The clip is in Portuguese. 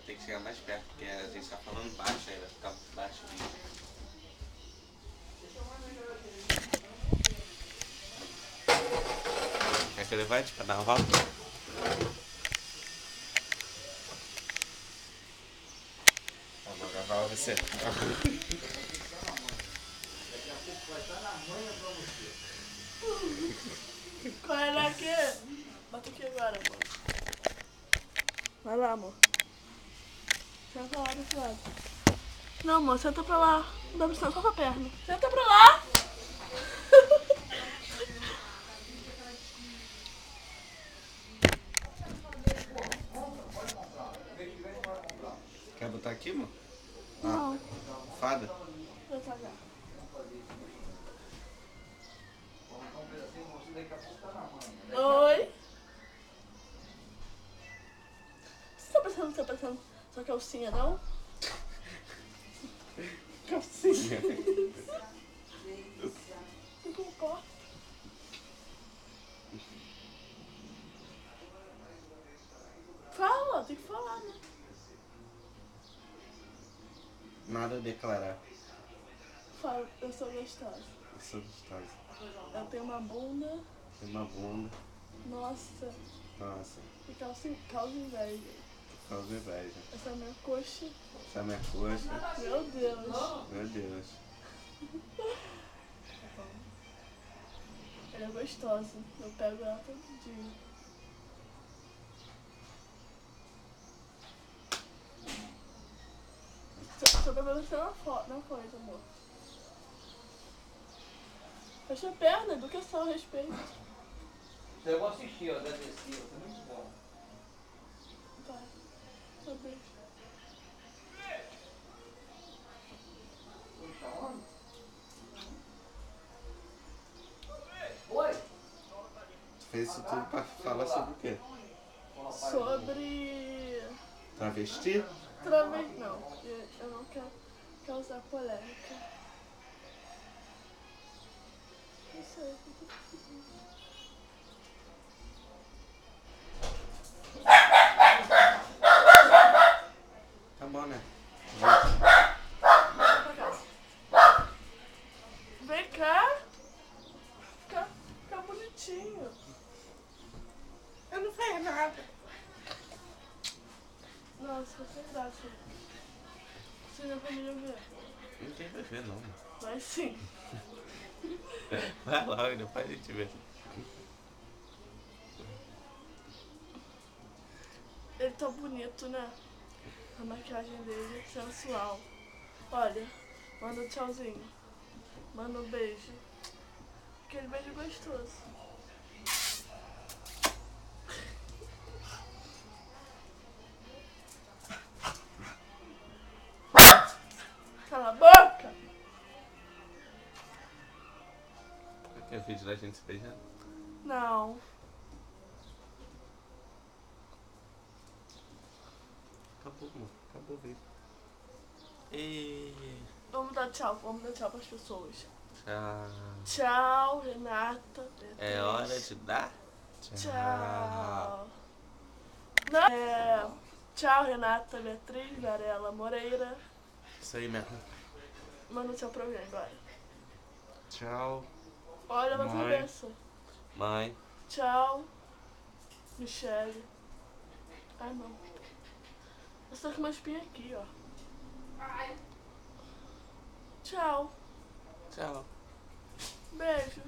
tem que chegar mais perto, porque a gente tá falando baixo, aí vai ficar baixo o vídeo. Quer que eu levante pra dar uma volta? Vou gravar você. Qual era aqui? Bota aqui agora, amor. Vai lá, amor. Senta lá desse lado. Não, amor, senta pra lá. Não dá pressão só com a perna. Senta pra lá! Quer botar aqui, amor? Não. Fada? Vou pagar. Oi? Você tá pensando sua calcinha, não? Calcinha. Não concordo. Fala, tem que falar, né? Nada a declarar. Fala, eu sou gostosa. Eu sou gostosa. Eu tenho uma bunda. Tem uma bunda. Nossa. Nossa, E causa inveja. causa inveja. Essa é a minha coxa. Essa é a minha coxa. Meu Deus. Meu Deus. Ela é gostosa. Eu pego ela todo dia. Só pra você na coisa, amor. Fecha a perna, educação, respeito. Eu vou assistir, ó, da DC, tá muito bom. Vai. Só beijo. Oi? Tu fez isso tudo pra falar sobre o quê? Sobre... Travesti? Não, eu não quero causar polêmica. Não sei. Tá bom, né? Vem cá. Fica bonitinho. Eu não falei nada. Nossa, é verdade. Se minha família ver. Ninguém vai ver, não. Vai sim. Vai logo, depois a gente vê. Ele tá bonito, né? A maquiagem dele é sensual. Olha, manda um tchauzinho. Manda um beijo. Aquele beijo gostoso. Cala a boca! Aqui é o vídeo da gente se beijando. Não. Acabou, amor. Acabou o vídeo. E... Vamos dar tchau pras pessoas. Tchau. Tchau, Renata. Beatriz. É hora de dar Tchau. Não. Tchau, Renata, Beatriz, Varela Moreira. Isso aí mesmo. Manda tchau pra alguém agora. Tchau. Olha na Mãe. cabeça. Mãe. Tchau, Michele. Ai, não. Eu tô com uma espinha aqui, ó. Tchau. Tchau. Beijo.